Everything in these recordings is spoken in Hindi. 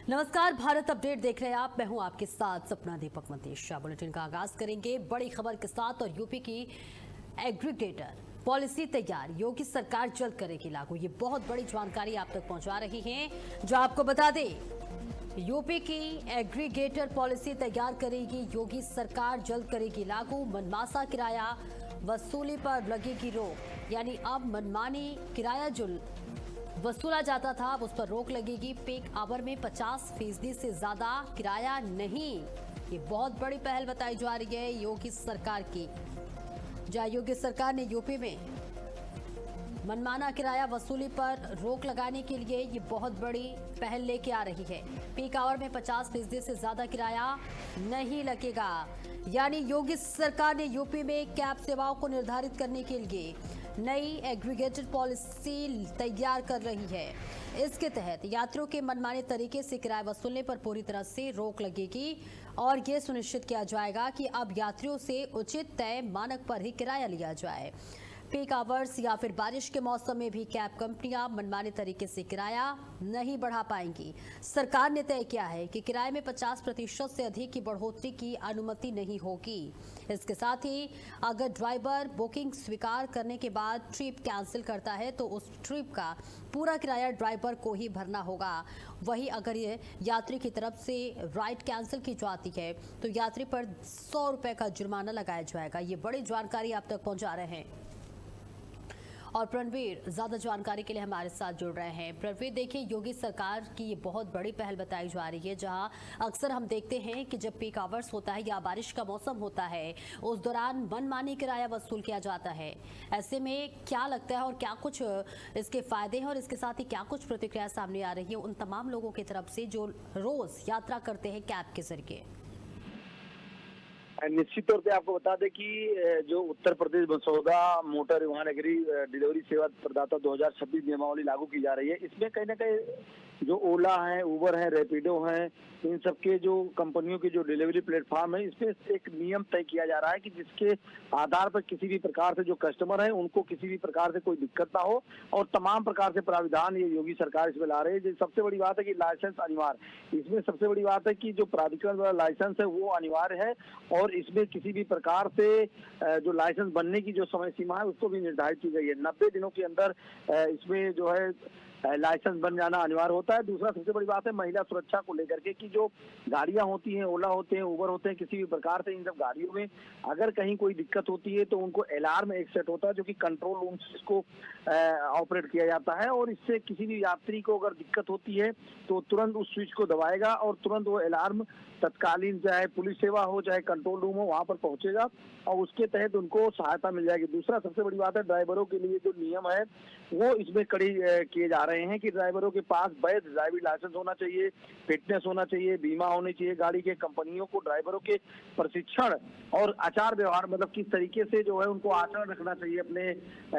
नमस्कार, भारत अपडेट देख रहे हैं आप। मैं हूं आपके साथ सपना दीपक मंतेशा। बुलेटिन का आगाज करेंगे बड़ी खबर के साथ और यूपी की एग्रीगेटर पॉलिसी तैयार, योगी सरकार जल्द करेगी लागू। ये बहुत बड़ी जानकारी आप तक पहुंचा रही हैं, जो आपको बता दें यूपी की एग्रीगेटर पॉलिसी तैयार करेगी योगी सरकार, जल्द करेगी लागू। मनमासा किराया वसूली पर लगेगी रोक, यानी अब मनमानी किराया जो वसूला जाता था उस पर रोक लगेगी। पीक आवर में 50% से ज्यादा किराया नहीं। ये बहुत बड़ी पहल बताई जा रही है योगी सरकार की, जहां योगी सरकार ने यूपी में मनमाना किराया वसूली पर रोक लगाने के लिए ये बहुत बड़ी पहल लेके आ रही है। पीक आवर में 50% से ज्यादा किराया नहीं लगेगा, यानी योगी सरकार ने यूपी में कैब सेवाओं को निर्धारित करने के लिए नई एग्रीगेटेड पॉलिसी तैयार कर रही है। इसके तहत यात्रियों के मनमाने तरीके से किराया वसूलने पर पूरी तरह से रोक लगेगी और ये सुनिश्चित किया जाएगा कि अब यात्रियों से उचित तय मानक पर ही किराया लिया जाए। पीक आवर्स या फिर बारिश के मौसम में भी कैब कंपनियां मनमाने तरीके से किराया नहीं बढ़ा पाएंगी। सरकार ने तय किया है कि किराए में 50% से अधिक की बढ़ोतरी की अनुमति नहीं होगी। इसके साथ ही अगर ड्राइवर बुकिंग स्वीकार करने के बाद ट्रिप कैंसिल करता है तो उस ट्रिप का पूरा किराया ड्राइवर को ही भरना होगा। वहीं अगर ये यात्री की तरफ से राइड कैंसिल की जाती है तो यात्री पर 100 रुपए का जुर्माना लगाया जाएगा। ये बड़ी जानकारी आप तक पहुंचा रहे हैं और प्रणवीर ज्यादा जानकारी के लिए हमारे साथ जुड़ रहे हैं। प्रणवीर, देखिए योगी सरकार की ये बहुत बड़ी पहल बताई जा रही है, जहां अक्सर हम देखते हैं कि जब पीक आवर्स होता है या बारिश का मौसम होता है उस दौरान मनमानी किराया वसूल किया जाता है। ऐसे में क्या लगता है और क्या कुछ इसके फायदे हैं और इसके साथ ही क्या कुछ प्रतिक्रिया सामने आ रही है उन तमाम लोगों की तरफ से जो रोज यात्रा करते हैं कैब के जरिए? निश्चित तौर पे आपको बता दें कि जो उत्तर प्रदेश मसौदा मोटर वाहन एग्री डिलीवरी सेवा प्रदाता 2026 नियमावली लागू की जा रही है। इसमें कहीं ना कहीं जो ओला है, उबर है, रैपिडो है, इन सबके जो कंपनियों के जो डिलीवरी प्लेटफॉर्म है, इसमें एक नियम तय किया जा रहा है कि जिसके आधार पर किसी भी प्रकार से जो कस्टमर है उनको किसी भी प्रकार से कोई दिक्कत ना हो और तमाम प्रकार से प्राविधान ये योगी सरकार इसमें ला रही है। सबसे बड़ी बात है कि लाइसेंस अनिवार्य, इसमें सबसे बड़ी बात है कि जो प्राधिकरण वाला लाइसेंस है वो अनिवार्य है और इसमें किसी भी प्रकार से जो लाइसेंस बनने की जो समय सीमा है उसको भी निर्धारित की गई है। 90 दिनों के अंदर इसमें जो है लाइसेंस बन जाना अनिवार्य होता है। दूसरा सबसे बड़ी बात है महिला सुरक्षा को लेकर के कि जो गाड़ियां होती हैं, ओला होते हैं, उबर होते हैं, किसी भी प्रकार से इन सब गाड़ियों में अगर कहीं कोई दिक्कत होती है तो उनको अलार्म एक सेट होता है जो कि कंट्रोल रूम से इसको ऑपरेट किया जाता है और इससे किसी भी यात्री को अगर दिक्कत होती है तो तुरंत उस स्विच को दबाएगा और तुरंत वो अलार्म तत्कालीन चाहे पुलिस सेवा हो चाहे कंट्रोल रूम हो वहां पर पहुंचेगा और उसके तहत उनको सहायता मिल जाएगी। दूसरा सबसे बड़ी बात है ड्राइवरों के लिए जो नियम है वो इसमें कड़ी किए जा रहे हैं कि ड्राइवरों के पास वैध ड्राइविंग लाइसेंस होना चाहिए, फिटनेस होना चाहिए, बीमा होनी चाहिए गाड़ी के। कंपनियों को ड्राइवरों के प्रशिक्षण और आचार व्यवहार मतलब किस तरीके से जो है उनको आचरण रखना चाहिए अपने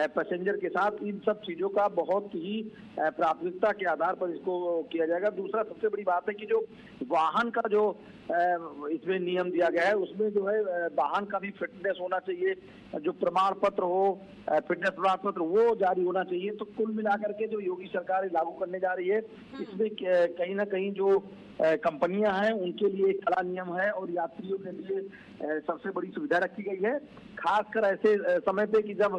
पैसेंजर के साथ, इन सब चीजों का बहुत ही प्राथमिकता के आधार पर इसको किया जाएगा। दूसरा सबसे बड़ी बात है कि जो वाहन का जो इसमें नियम दिया गया है उसमें जो है वाहन का भी फिटनेस होना चाहिए, जो प्रमाण पत्र हो, फिटनेस प्रमाण पत्र वो जारी होना चाहिए। तो कुल मिलाकर के जो योगी सरकार लागू करने जा रही है इसमें कहीं ना कहीं जो कंपनियां हैं उनके लिए एक कड़ा नियम है और यात्रियों के लिए सबसे बड़ी सुविधा रखी गई है, खासकर ऐसे समय पे कि जब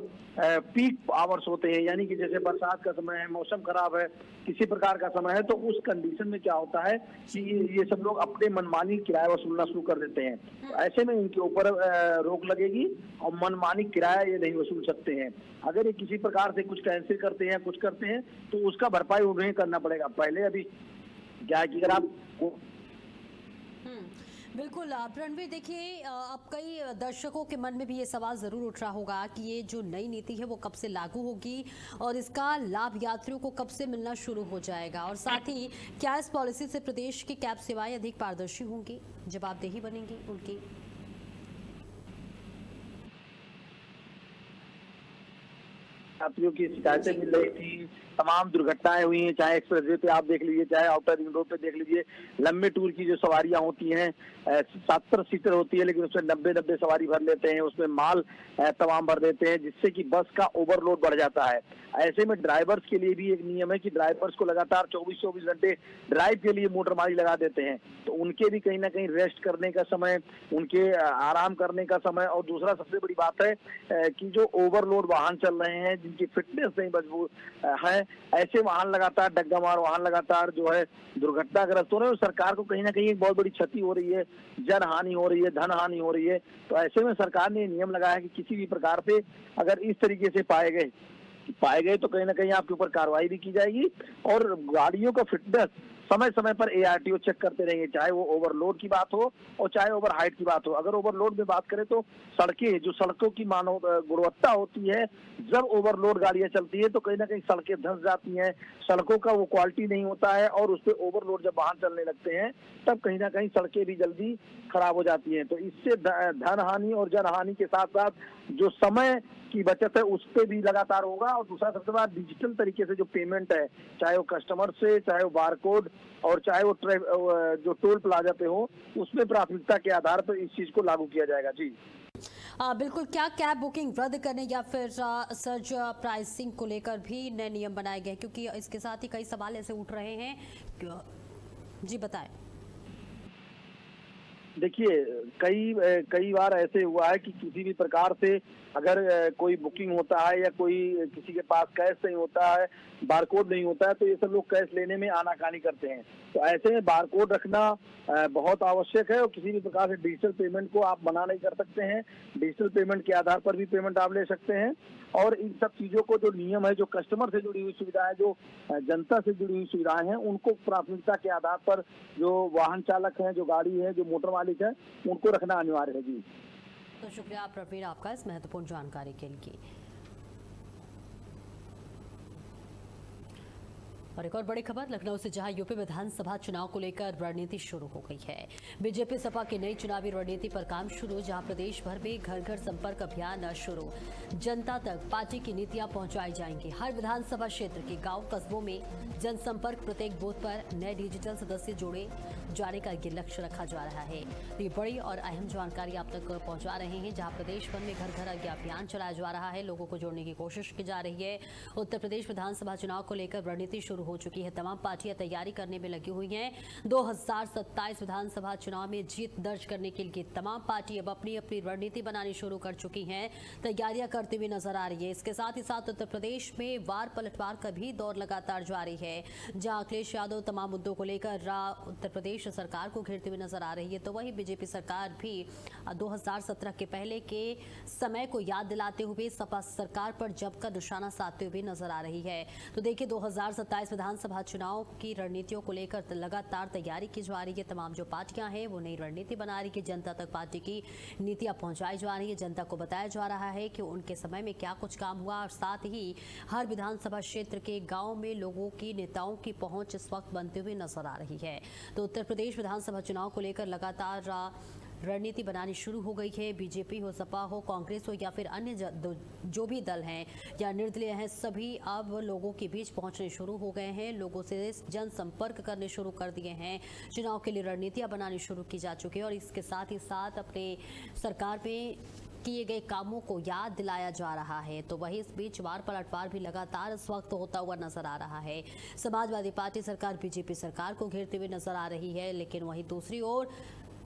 पीक आवर्स होते हैं, यानी कि जैसे बरसात का समय है, मौसम खराब है, किसी प्रकार का समय है, तो उस कंडीशन में क्या होता है कि ये सब लोग अपने मनमानी किराया वसूलना शुरू कर देते हैं। तो ऐसे में इनके ऊपर रोक लगेगी और मनमानी किराया ये नहीं वसूल सकते हैं। अगर ये किसी प्रकार से कुछ कैंसिल करते हैं, कुछ करते हैं तो उसका भरपाई उन्हें करना पड़ेगा। पहले अभी क्या है कि अगर आप बिल्कुल रणवीर, देखिए अब कई दर्शकों के मन में भी ये सवाल जरूर उठ रहा होगा कि ये जो नई नीति है वो कब से लागू होगी और इसका लाभ यात्रियों को कब से मिलना शुरू हो जाएगा, और साथ ही क्या इस पॉलिसी से प्रदेश की कैब सेवाएं अधिक पारदर्शी होंगी, जवाबदेही बनेगी उनकी? यात्रियों की शिकायतें मिल रही थी तमाम दुर्घटनाएं हुई हैं, चाहे एक्सप्रेसवे पे आप देख लीजिए, चाहे आउटर रिंग रोड पे देख लीजिए। लंबे टूर की जो सवारियां होती हैं 70 सीटर होती है, लेकिन उसमें 90 सवारी भर लेते हैं, उसमें माल तमाम भर देते हैं, जिससे कि बस का ओवरलोड बढ़ जाता है। ऐसे में ड्राइवर्स के लिए भी एक नियम है कि ड्राइवर्स को लगातार 24 घंटे ड्राइव के लिए मोटर मारी लगा देते हैं, तो उनके भी कहीं ना कहीं रेस्ट करने का समय, उनके आराम करने का समय। और दूसरा सबसे बड़ी बात है कि जो ओवरलोड वाहन चल रहे हैं, जिनकी फिटनेस नहीं मजबूत है, ऐसे वाहन लगातार डग्गामार वाहन लगातार जो है दुर्घटनाग्रस्त हो रहे हैं, और सरकार को कहीं ना कहीं एक बहुत बड़ी क्षति हो रही है, जन हानि हो रही है, धन हानि हो रही है। तो ऐसे में सरकार ने नियम लगाया है कि किसी भी प्रकार से अगर इस तरीके से पाए गए तो कहीं ना कहीं आपके ऊपर कार्रवाई भी की जाएगी, और गाड़ियों का फिटनेस समय समय पर एआरटीओ चेक करते रहेंगे, चाहे वो ओवरलोड की बात हो और चाहे ओवर हाइट की बात हो। अगर ओवरलोड में बात करें तो सड़कों की मानव गुणवत्ता होती है, जब ओवरलोड गाड़ियां चलती है तो कहीं ना कहीं सड़कें धंस जाती हैं, सड़कों का वो क्वालिटी नहीं होता है, और उस पर ओवरलोड जब वाहन चलने लगते हैं तब कहीं ना कहीं सड़कें भी जल्दी खराब हो जाती हैं। तो इससे धन हानि और जन हानि के साथ साथ जो समय की बचत है उस पर भी लगातार होगा। और दूसरा सबसे बड़ा, डिजिटल तरीके से जो पेमेंट है, चाहे वो कस्टमर से, चाहे वो बारकोड, और चाहे वो जो टोल प्लाजा पे हो, उसमें प्राथमिकता के आधार पर इस चीज को लागू किया जाएगा। जी बिल्कुल। क्या कैब बुकिंग रद्द करने या फिर सर्ज प्राइसिंग को लेकर भी नए नियम बनाए गए, क्योंकि इसके साथ ही कई सवाल ऐसे उठ रहे हैं। जी बताएं। देखिए, कई बार ऐसे हुआ है कि किसी भी प्रकार से अगर कोई बुकिंग होता है या कोई किसी के पास कैश नहीं होता है, बारकोड नहीं होता है, तो ये सब लोग कैश लेने में आनाकानी करते हैं। तो ऐसे में बारकोड रखना बहुत आवश्यक है, और किसी भी प्रकार से डिजिटल पेमेंट को आप मना नहीं कर सकते हैं। डिजिटल पेमेंट के आधार पर भी पेमेंट आप ले सकते हैं, और इन सब चीजों को जो नियम है, जो कस्टमर से जुड़ी हुई सुविधाएं, जो जनता से जुड़ी हुई सुविधाएं हैं, उनको प्राथमिकता के आधार पर जो वाहन चालक हैं, जो गाड़ी है, जो मोटर मालिक है, उनको रखना अनिवार्य है। जी तो शुक्रिया प्रवीण आपका इस महत्वपूर्ण जानकारी के लिए। और एक और बड़ी खबर लखनऊ से, जहां यूपी विधानसभा चुनाव को लेकर रणनीति शुरू हो गई है। बीजेपी सपा की नई चुनावी रणनीति पर काम शुरू, जहां प्रदेश भर में घर घर संपर्क अभियान शुरू, जनता तक पार्टी की नीतियां पहुंचाई जाएंगी। हर विधानसभा क्षेत्र के गांव कस्बों में जनसंपर्क, प्रत्येक बूथ पर नए डिजिटल सदस्य जोड़े जाने का ये लक्ष्य रखा जा रहा है। तो ये बड़ी और अहम जानकारी आप तक पहुंचा रहे हैं, जहां प्रदेश भर में घर घर ये अभियान चलाया जा रहा है, लोगों को जोड़ने की कोशिश की जा रही है। उत्तर प्रदेश विधानसभा चुनाव को लेकर रणनीति शुरू हो चुकी है, तमाम पार्टियां तैयारी करने में लगी हुई हैं। 2027 विधानसभा चुनाव में जीत दर्ज करने के लिए तमाम पार्टी अब अपनी अपनी रणनीति बनानी शुरू कर चुकी हैं, तैयारियां करती हुई नजर आ रही है। इसके साथ ही साथ उत्तर प्रदेश में वार पलटवार का भी दौर लगातार जारी है, जहां अखिलेश यादव तमाम मुद्दों को लेकर उत्तर प्रदेश सरकार को घेरते हुए नजर आ रही है, तो वही बीजेपी सरकार भी 2017 के पहले के समय को याद दिलाते हुए सपा सरकार पर जमकर निशाना साधते हुए नजर आ रही है। तो देखिए, 2027 विधानसभा चुनाव की रणनीतियों को लेकर लगातार तैयारी की जा रही है। तमाम जो पार्टियां हैं वो नई रणनीति बना रही है, जनता तक पार्टी की नीतियां पहुंचाई जा रही है, जनता को बताया जा रहा है कि उनके समय में क्या कुछ काम हुआ, और साथ ही हर विधानसभा क्षेत्र के गांव में लोगों की, नेताओं की पहुंच इस वक्त बनते हुए नजर आ रही है। तो उत्तर प्रदेश विधानसभा चुनाव को लेकर लगातार रणनीति बनानी शुरू हो गई है। बीजेपी हो, सपा हो, कांग्रेस हो या फिर अन्य जो भी दल हैं या निर्दलीय हैं, सभी अब लोगों के बीच पहुंचने शुरू हो गए हैं, लोगों से जनसंपर्क करने शुरू कर दिए हैं, चुनाव के लिए रणनीतियां बनानी शुरू की जा चुकी है, और इसके साथ ही साथ अपने सरकार में किए गए कामों को याद दिलाया जा रहा है। तो वही इस बीच वार पलटवार भी लगातार इस वक्त होता हुआ नजर आ रहा है। समाजवादी पार्टी सरकार बीजेपी सरकार को घेरते हुए नजर आ रही है, लेकिन वहीं दूसरी ओर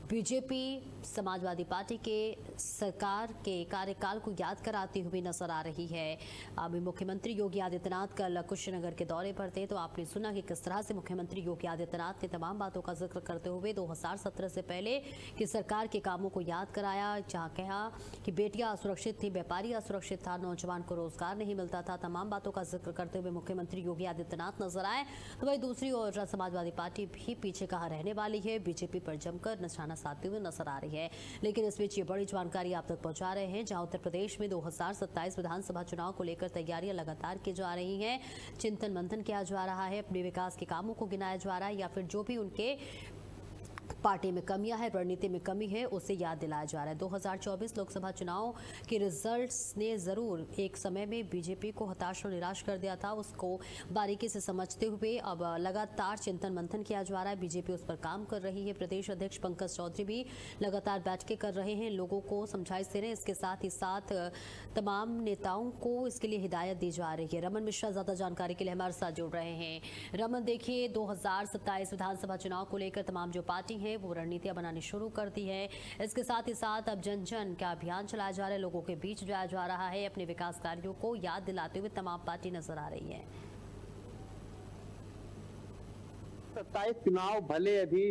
बीजेपी समाजवादी पार्टी के सरकार के कार्यकाल को याद कराती हुई नजर आ रही है। अभी मुख्यमंत्री योगी आदित्यनाथ कल कुशीनगर के दौरे पर थे, तो आपने सुना कि किस तरह से मुख्यमंत्री योगी आदित्यनाथ ने तमाम बातों का जिक्र करते हुए 2017 से पहले की सरकार के कामों को याद कराया, जहां कहा कि बेटियां असुरक्षित थी, व्यापारी असुरक्षित था, नौजवान को रोजगार नहीं मिलता था। तमाम बातों का जिक्र करते हुए मुख्यमंत्री योगी आदित्यनाथ नजर आए। तो वही दूसरी ओर समाजवादी पार्टी भी पीछे कहाँ रहने वाली है, बीजेपी पर जमकर निशाना साधते हुए नजर आ रही है। लेकिन इस बीच ये बड़ी जानकारी आप तक पहुंचा रहे हैं, जहां उत्तर प्रदेश में 2027 विधानसभा चुनाव को लेकर तैयारियां लगातार की जा रही हैं, चिंतन मंथन किया जा रहा है, अपने विकास के कामों को गिनाया जा रहा है, या फिर जो भी उनके पार्टी में कमियां है, रणनीति में कमी है, उसे याद दिलाया जा रहा है। 2024 लोकसभा चुनाव के रिजल्ट्स ने जरूर एक समय में बीजेपी को हताश और निराश कर दिया था। उसको बारीकी से समझते हुए अब लगातार चिंतन मंथन किया जा रहा है। बीजेपी उस पर काम कर रही है। प्रदेश अध्यक्ष पंकज चौधरी भी लगातार बैठकें कर रहे हैं, लोगों को समझाइश दे रहे हैं। इसके साथ ही साथ तमाम नेताओं को इसके लिए हिदायत दी जा रही है। रमन मिश्रा ज्यादा जानकारी के लिए हमारे साथ जुड़ रहे हैं। रमन, देखिए 2027 विधानसभा चुनाव को लेकर तमाम जो पार्टी है वो रणनीतियां बनानी शुरू कर दी है। इसके साथ ही साथ अब जन जन का अभियान चलाया जा रहा है, लोगों के बीच जाया जा रहा है। अपने विकास कार्यों को याद दिलाते हुए तमाम पार्टी नजर आ रही है। 27 चुनाव भले अभी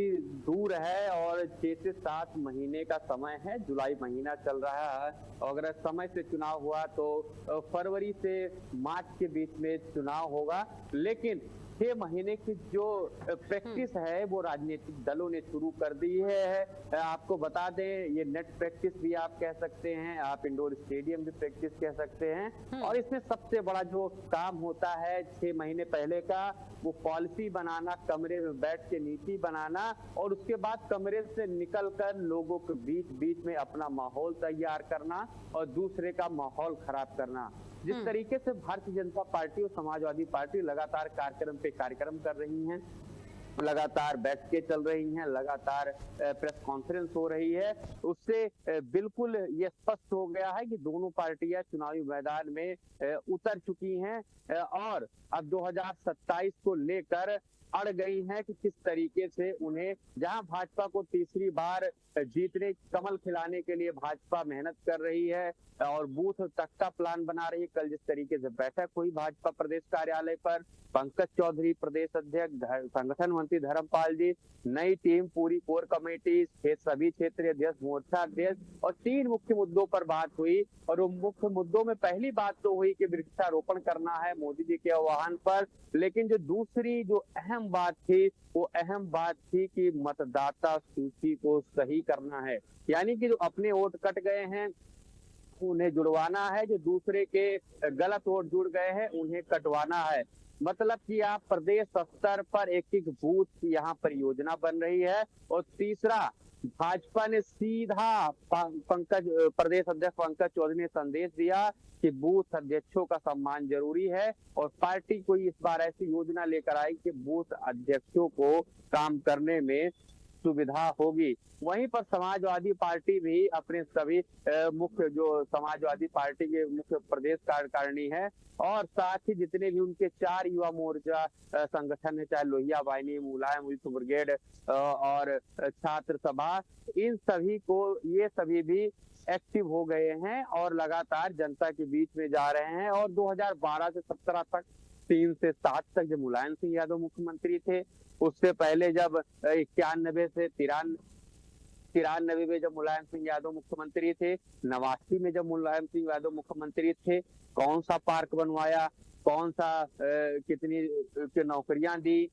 दूर है और 6 से 7 महीने का समय है। जुलाई महीना चल रहा है और अगर समय से चुनाव हुआ तो फरवरी से मार्च के बीच में चुनाव होगा। लेकिन 6 महीने की जो प्रैक्टिस है वो राजनीतिक दलों ने शुरू कर दी है। आपको बता दें, ये नेट प्रैक्टिस भी आप कह सकते हैं, आप इंडोर स्टेडियम भी प्रैक्टिस कह सकते हैं। और इसमें सबसे बड़ा जो काम होता है 6 महीने पहले का, वो पॉलिसी बनाना, कमरे में बैठ के नीति बनाना और उसके बाद कमरे से निकलकर लोगों के बीच में अपना माहौल तैयार करना और दूसरे का माहौल खराब करना। जिस तरीके से भारतीय जनता पार्टी और समाजवादी पार्टी लगातार कार्यक्रम पे कार्यक्रम कर रही हैं, लगातार बैठकें चल रही हैं, लगातार प्रेस कॉन्फ्रेंस हो रही है, उससे बिल्कुल ये स्पष्ट हो गया है कि दोनों पार्टियां चुनावी मैदान में उतर चुकी हैं और अब 2027 को लेकर अड़ गई हैं कि किस तरीके से उन्हें, जहां भाजपा को तीसरी बार जीतने, कमल खिलाने के लिए भाजपा मेहनत कर रही है और बूथ तक का प्लान बना रही है। कल जिस तरीके से बैठक हुई भाजपा प्रदेश कार्यालय पर, पंकज चौधरी प्रदेश अध्यक्ष, संगठन मंत्री धर्मपाल जी, नई टीम, पूरी कोर कमेटी, सभी क्षेत्रीय अध्यक्ष, मोर्चा अध्यक्ष और 3 मुख्य मुद्दों पर बात हुई। और उन मुख्य मुद्दों में पहली बात तो हुई कि वृक्षारोपण करना है मोदी जी के आह्वान पर। लेकिन जो दूसरी जो अहम बात थी, वो अहम बात थी कि मतदाता सूची को सही करना है। यानी कि जो अपने वोट कट गए हैं उन्हें जुड़वाना है, जो दूसरे के गलत वोट जुड़ गए हैं उन्हें कटवाना है। मतलब कि आप प्रदेश स्तर पर एक बूथ की यहाँ पर योजना बन रही है। और तीसरा, भाजपा ने सीधा प्रदेश अध्यक्ष पंकज चौधरी ने संदेश दिया कि बूथ अध्यक्षों का सम्मान जरूरी है और पार्टी कोई इस बार ऐसी योजना लेकर आई कि बूथ अध्यक्षों को काम करने में सुविधा होगी। वहीं पर समाजवादी पार्टी भी अपने सभी मुख्य, जो समाजवादी पार्टी के मुख्य प्रदेश कार्यकारिणी है और साथ ही जितने भी उनके 4 युवा मोर्चा संगठन है, चाहे लोहिया वाहिनी, मुलायम यूथ ब्रिगेड और छात्र सभा, इन सभी को, ये सभी भी एक्टिव हो गए हैं और लगातार जनता के बीच में जा रहे हैं। और 2012 से 17 तक, 3 से 7 तक जब मुलायम सिंह यादव मुख्यमंत्री थे, उससे पहले जब 91 से 93 में जब मुलायम सिंह यादव मुख्यमंत्री थे, 89 में जब मुलायम सिंह यादव मुख्यमंत्री थे, कौन सा पार्क बनवाया, कौन सा कितनी नौकरियां दी,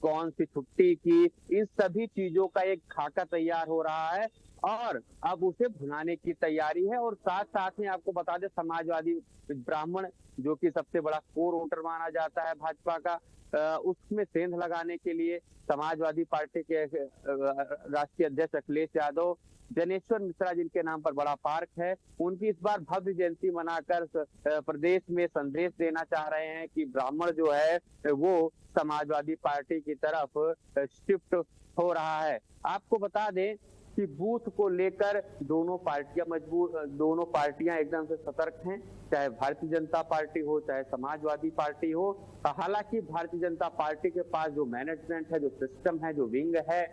कौन सी छुट्टी की, इन सभी चीजों का एक खाका तैयार हो रहा है और अब उसे भुनाने की तैयारी है। और साथ साथ में आपको बता दें, समाजवादी ब्राह्मण जो कि सबसे बड़ा कोर वोटर माना जाता है भाजपा का, उसमें सेंध लगाने के लिए समाजवादी पार्टी के राष्ट्रीय अध्यक्ष अखिलेश यादव, जनेश्वर मिश्रा जिनके नाम पर बड़ा पार्क है, उनकी इस बार भव्य जयंती मनाकर प्रदेश में संदेश देना चाह रहे हैं कि ब्राह्मण जो है वो समाजवादी पार्टी की तरफ शिफ्ट हो रहा है। आपको बता दें कि बूथ को लेकर दोनों पार्टियां एकदम से सतर्क हैं, चाहे भारतीय जनता पार्टी हो चाहे समाजवादी पार्टी हो। हालांकि भारतीय जनता पार्टी के पास जो मैनेजमेंट है, जो सिस्टम है, जो विंग है,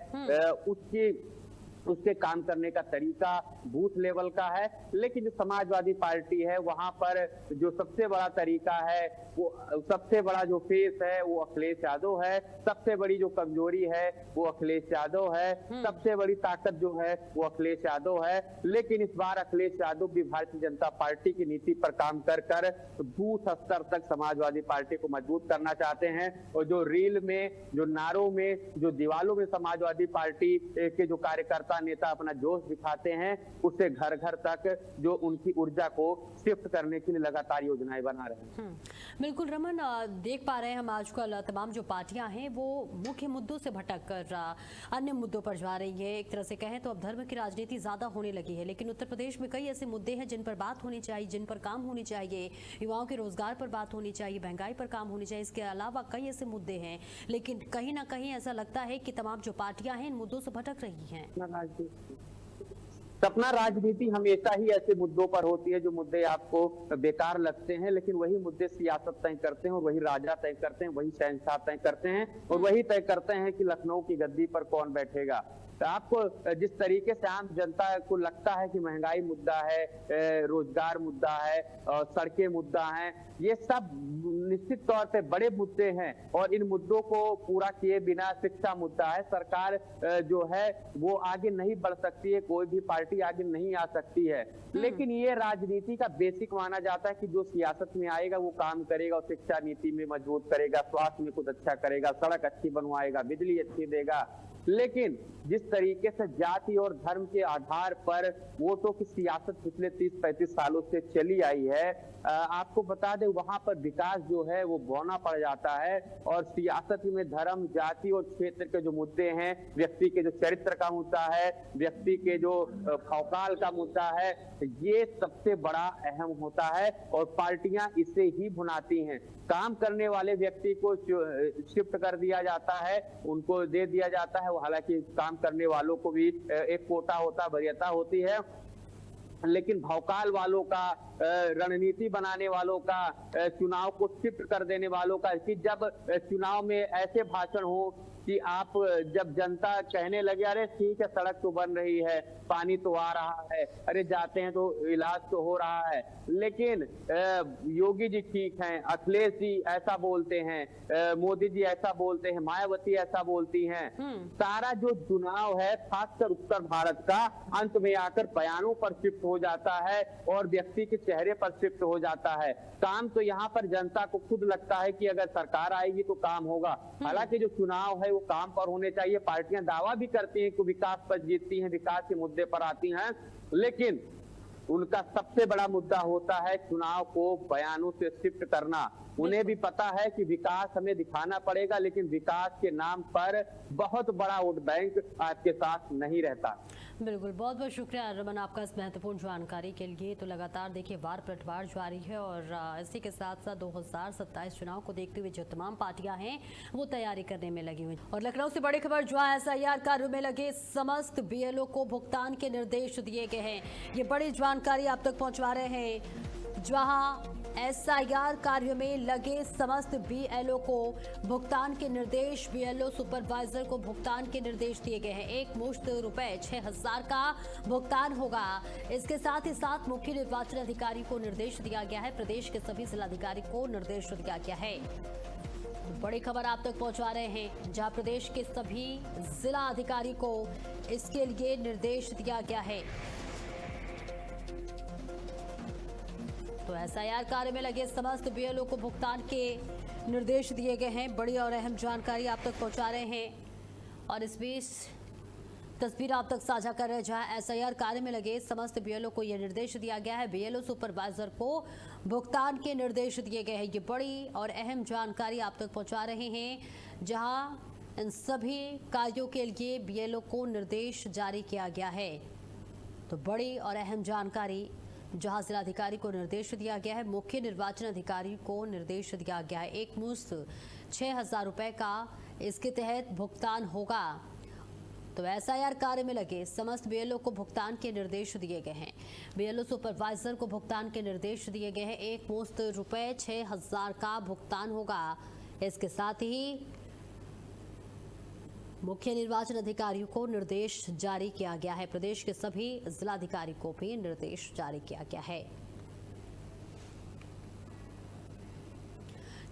उसके काम करने का तरीका बूथ लेवल का है। लेकिन जो समाजवादी पार्टी है वहां पर जो सबसे बड़ा तरीका है, वो सबसे बड़ा जो फेस है वो अखिलेश यादव है, सबसे बड़ी जो कमजोरी है वो अखिलेश यादव है, सबसे बड़ी ताकत जो है वो अखिलेश यादव है। लेकिन इस बार अखिलेश यादव भी भारतीय जनता पार्टी की नीति पर काम कर बूथ स्तर तक समाजवादी पार्टी को मजबूत करना चाहते हैं। और जो रील में, जो नारों में, जो दीवालों में समाजवादी पार्टी के जो कार्यकर्ता भाजपा नेता अपना जोश दिखाते हैं, उससे घर घर तक जो उनकी ऊर्जा को शिफ्ट करने के लिए लगातार योजनाएं बना रहे हैं। बिल्कुल रमन, देख पा रहे हैं हम आजकल तमाम जो पार्टियां हैं वो मुख्य मुद्दों से भटक कर अन्य मुद्दों पर जा रही है। एक तरह से कहें तो अब धर्म की राजनीति ज्यादा होने लगी है, लेकिन उत्तर प्रदेश में कई ऐसे मुद्दे हैं जिन पर बात होनी चाहिए, जिन पर काम होनी चाहिए। युवाओं के रोजगार पर बात होनी चाहिए, महंगाई पर काम होनी चाहिए। इसके अलावा कई ऐसे मुद्दे हैं, लेकिन कहीं ना कहीं ऐसा लगता है कि तमाम जो पार्टियां हैं इन मुद्दों से भटक रही हैं। सपना राजनीति हमेशा ही ऐसे मुद्दों पर होती है जो मुद्दे आपको बेकार लगते हैं, लेकिन वही मुद्दे सियासत तय करते हैं और वही राजा तय करते हैं, वही शहंशाह तय करते हैं और वही तय करते हैं कि लखनऊ की गद्दी पर कौन बैठेगा। तो आपको जिस तरीके से आम जनता को लगता है कि महंगाई मुद्दा है, रोजगार मुद्दा है और सड़कें मुद्दा है, ये सब निश्चित तौर पे बड़े मुद्दे हैं और इन मुद्दों को पूरा किए बिना शिक्षा मुद्दा है। सरकार जो है वो आगे नहीं बढ़ सकती है, कोई भी पार्टी आगे नहीं आ सकती है, लेकिन ये राजनीति का बेसिक माना जाता है कि जो सियासत में आएगा वो काम करेगा और शिक्षा नीति में मजबूत करेगा, स्वास्थ्य में कुछ अच्छा करेगा, सड़क अच्छी बनवाएगा, बिजली अच्छी देगा। लेकिन जिस तरीके से जाति और धर्म के आधार पर वोटों की सियासत पिछले 30-35 सालों से चली आई है, आपको बता दें वहां पर विकास जो है वो बौना पड़ जाता है और सियासत में धर्म, जाति और क्षेत्र के जो मुद्दे हैं, व्यक्ति के जो चरित्र का मुद्दा है, व्यक्ति के जो फौकाल का मुद्दा है, ये सबसे बड़ा अहम होता है और पार्टियां इसे ही भुनाती हैं। काम करने वाले व्यक्ति को शिफ्ट कर दिया जाता है, उनको दे दिया जाता है। हालांकि काम करने वालों को भी एक कोटा होता, वरीयता होती है, लेकिन भौकाल वालों का, रणनीति बनाने वालों का, चुनाव को शिफ्ट कर देने वालों का, कि जब चुनाव में ऐसे भाषण हो कि आप जब जनता कहने लगे अरे ठीक है सड़क तो बन रही है, पानी तो आ रहा है, अरे जाते हैं तो इलाज तो हो रहा है, लेकिन योगी जी ठीक हैं, अखिलेश जी ऐसा बोलते हैं, मोदी जी ऐसा बोलते हैं, मायावती ऐसा बोलती हैं। सारा जो चुनाव है खासकर उत्तर भारत का अंत में आकर बयानों पर शिफ्ट हो जाता है और व्यक्ति के चेहरे पर शिफ्ट हो जाता है। काम तो यहाँ पर जनता को खुद लगता है कि अगर सरकार आएगी तो काम होगा। हालांकि जो चुनाव है वो काम पर होने चाहिए। पार्टियां दावा भी करती हैं कि विकास पर जीतती हैं, विकास के मुद्दे पर आती हैं, लेकिन उनका सबसे बड़ा मुद्दा होता है चुनाव को बयानों से शिफ्ट करना। उन्हें भी पता है कि विकास हमें दिखाना पड़ेगा, लेकिन विकास के नाम पर बहुत बड़ा वोट बैंक आपके साथ नहीं रहता। बिल्कुल, बहुत बहुत शुक्रिया रमन आपका इस महत्वपूर्ण जानकारी के लिए। तो लगातार देखिए वार पलटवार जारी है और इसी के साथ साथ 2027 चुनाव को देखते हुए जो तमाम पार्टियां हैं वो तैयारी करने में लगी हुई। और लखनऊ से बड़ी खबर जो है, SIR कार्यों में लगे समस्त BLO को भुगतान के निर्देश दिए गए हैं। ये बड़ी जानकारी आप तक पहुंचवा रहे हैं, जहां SIR कार्यों में लगे समस्त BLO को भुगतान के निर्देश, BLO सुपरवाइजर को भुगतान के निर्देश दिए गए हैं। एक मुश्त रुपए 6000 का भुगतान होगा। इसके साथ ही साथ मुख्य निर्वाचन अधिकारी को निर्देश दिया गया है, प्रदेश के सभी जिलाधिकारी को निर्देश दिया गया है। बड़ी खबर आप तक पहुंचा रहे हैं, जहां प्रदेश के सभी जिला अधिकारी को इसके लिए निर्देश दिया गया है। तो SIR कार्य में लगे समस्त BLO को भुगतान के निर्देश दिए गए हैं। बड़ी और अहम जानकारी आप तक पहुंचा रहे हैं और इस बीच तस्वीर आप तक साझा कर रहे हैं, जहां SIR कार्य में लगे समस्त BLO को यह निर्देश दिया गया है, BLO सुपरवाइजर को भुगतान के निर्देश दिए गए हैं। ये बड़ी और अहम जानकारी आप तक पहुंचा रहे हैं, जहां इन सभी कार्यों के लिए BLO को निर्देश जारी किया गया है। तो बड़ी और अहम जानकारी, जहां जिलाधिकारी को निर्देश दिया गया है, मुख्य निर्वाचन अधिकारी को निर्देश दिया गया है। एक मुश्त 6000 रुपए का इसके तहत भुगतान होगा। तो SIR कार्य में लगे समस्त BLO को भुगतान के निर्देश दिए गए हैं। BLO सुपरवाइजर को भुगतान के निर्देश दिए गए हैं। एक मुश्त रुपए 6000 का भुगतान होगा। इसके साथ ही मुख्य निर्वाचन अधिकारियों को निर्देश जारी किया गया है। प्रदेश के सभी जिलाधिकारी को भी निर्देश जारी किया गया है।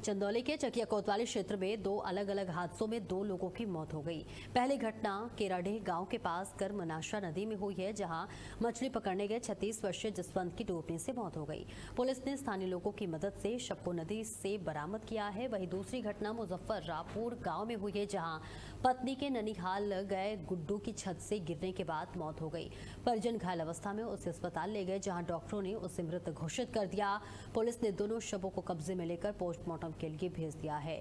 चंदौली के चकिया कोतवाली क्षेत्र में 2 अलग अलग हादसों में 2 लोगों की मौत हो गई। पहली घटना केराडेह गांव के पास कर्मनाशा नदी में हुई है, जहां मछली पकड़ने गए 36 वर्षीय जसवंत की डूबने से मौत हो गई। पुलिस ने स्थानीय लोगों की मदद से शव को नदी से बरामद किया है। वहीं दूसरी घटना मुजफ्फरपुर गाँव में हुई है, जहाँ पत्नी के ननिहाल गए गुड्डू की छत से गिरने के बाद मौत हो गई। परिजन घायल अवस्था में उसे अस्पताल ले गए, जहां डॉक्टरों ने उसे मृत घोषित कर दिया। पुलिस ने दोनों शवों को कब्जे में लेकर पोस्टमार्टम के लिए भेज दिया है।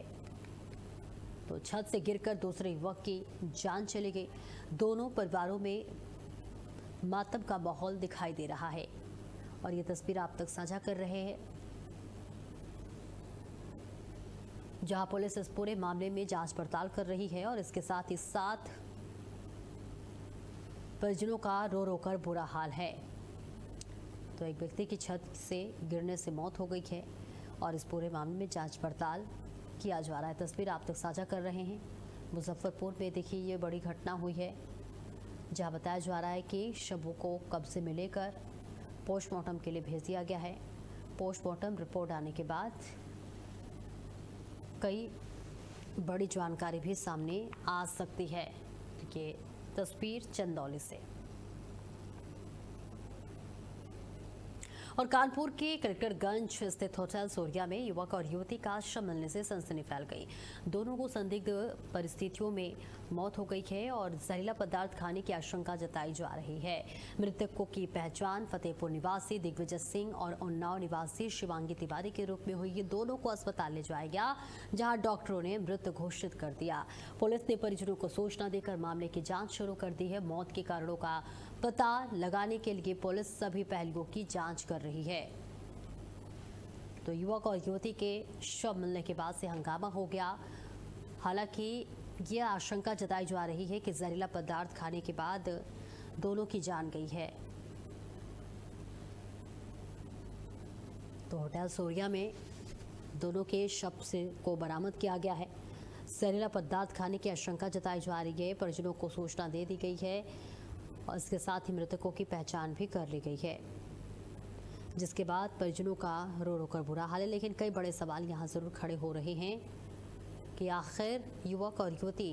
तो छत से गिरकर दूसरे युवक की जान चली गई। दोनों परिवारों में मातम का माहौल दिखाई दे रहा है और ये तस्वीर आप तक साझा कर रहे हैं, जहां पुलिस इस पूरे मामले में जांच पड़ताल कर रही है और इसके साथ ही साथ परिजनों का रो रो कर बुरा हाल है। तो एक व्यक्ति की छत से गिरने से मौत हो गई है और इस पूरे मामले में जांच पड़ताल किया जा रहा है। तस्वीर आप तक साझा कर रहे हैं। मुजफ्फरपुर में देखिए ये बड़ी घटना हुई है, जहां बताया जा रहा है कि शवों को कब्जे में लेकर पोस्टमार्टम के लिए भेज दिया गया है। पोस्टमार्टम रिपोर्ट आने के बाद कई बड़ी जानकारी भी सामने आ सकती है। देखिए तस्वीर चंदौली से। और कानपुर के कलेक्टरगंज स्थित होटल सूर्या में युवक और युवती का शव मिलने से सनसनी फैल गई। दोनों को संदिग्ध परिस्थितियों में मौत हो गई है और जहरीला पदार्थ खाने की आशंका जताई जा रही है। मृतकों की पहचान फतेहपुर निवासी दिग्विजय सिंह और उन्नाव निवासी शिवांगी तिवारी के रूप में हुई। ये दोनों को अस्पताल ले जाया गया, जहां डॉक्टरों ने मृत घोषित कर दिया। पुलिस ने परिजनों को सूचना देकर मामले की जाँच शुरू कर दी है। मौत के कारणों का पता लगाने के लिए पुलिस सभी पहलुओं की जांच कर रही है। तो युवक और युवती के शव मिलने के बाद से हंगामा हो गया। हालांकि यह आशंका जताई जा रही है कि जहरीला पदार्थ खाने के बाद दोनों की जान गई है। तो होटल सूर्या में दोनों के शव से को बरामद किया गया है। जहरीला पदार्थ खाने की आशंका जताई जा रही है। परिजनों को सूचना दे दी गई है और इसके साथ ही मृतकों की पहचान भी कर ली गई है, जिसके बाद परिजनों का रो रो कर बुरा हाल है। लेकिन कई बड़े सवाल यहाँ जरूर खड़े हो रहे हैं कि आखिर युवक और युवती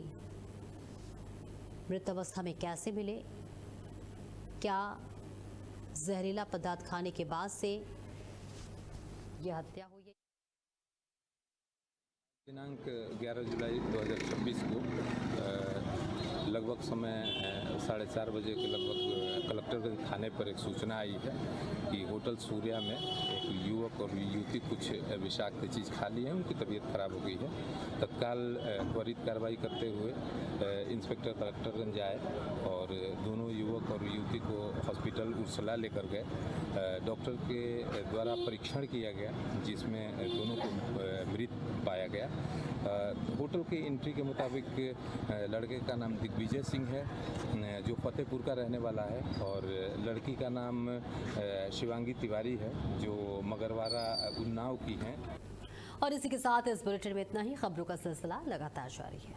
मृत अवस्था में कैसे मिले? क्या जहरीला पदार्थ खाने के बाद से यह हत्या हुई है? दिनांक 11 जुलाई 2026 को लगभग समय 4:30 बजे के लगभग कलेक्टरगंज थाने पर एक सूचना आई है कि होटल सूर्या में एक युवक और युवती कुछ विषाक्त चीज़ खा ली है, उनकी तबीयत खराब हो गई है। तत्काल त्वरित कार्रवाई करते हुए इंस्पेक्टर कलेक्टरगंज आए और दोनों युवक और युवती को हॉस्पिटल उर्सला लेकर गए। डॉक्टर के द्वारा परीक्षण किया गया, जिसमें दोनों को मृत पाया गया। होटल की एंट्री के मुताबिक लड़के का नाम दिग्विजय सिंह है, जो फतेहपुर का रहने वाला है, और लड़की का नाम शिवांगी तिवारी है, जो मगरवाड़ा उन्नाव की हैं। और इसी के साथ इस बुलेटिन में इतना ही। खबरों का सिलसिला लगातार जारी है।